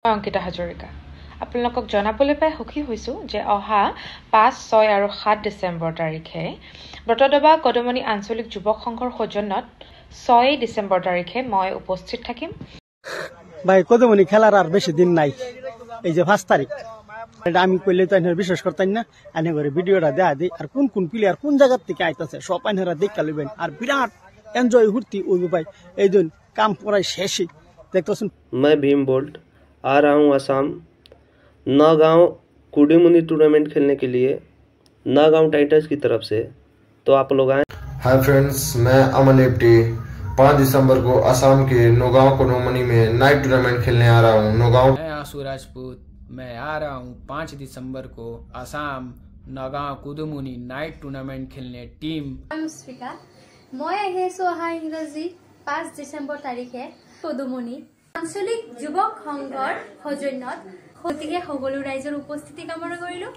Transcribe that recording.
অংকিতা হাজৰিকা আপোনালোকক জনাবলৈ পাই সুখী হৈছোঁ যে অহা ৫, ৬ আৰু ৭ ডিচেম্বৰ তাৰিখে ব্ৰতদবা কদমনি আঞ্চলিক যুৱক সংঘৰ সৌজন্যত ৬ ডিচেম্বৰ তাৰিখে মই উপস্থিত থাকিম। ভাই কদমনি খেলার আর বেশি দিন নাই, এই যে ৫ তারিখ। আমি কইলে তো আইনার বিশ্বাস করতেন না, আইনে করে ভিডিওটা দেখা দিই আর কোন কোন প্লেয়ার কোন জায়গার থেকে আইতাছে সব আইনারা দেখা লইবেন আর বিরাট এনজয় হুর্তি ওই ভাই। এই দিন কাম করাই শেষই দেখতেছেন। मैं भीम बोल्ट आ रहा हूँ असम नौगांव कुडीमुनी टूर्नामेंट खेलने के लिए नौगांव टाइटंस की तरफ से, तो आप लोग आए। हाय फ्रेंड्स, मैं अमन एप्टी 5 दिसंबर को असम के नौगांव कुडीमुनी में नाइट टूर्नामेंट खेलने आ रहा हूँ। नौगांव मैं आशु राजपूत, मैं आ रहा हूँ 5 दिसंबर को असम नौगांव कुडीमुनी नाइट टूर्नामेंट खेलने टीम। मैं अहा इंग्राजी 5 डिसेम्बर तारिखे कदुमनी आंचलिक युवक संघर सौजन्यत गतिके सकलो राइजर उपस्थिति कामना करिलो।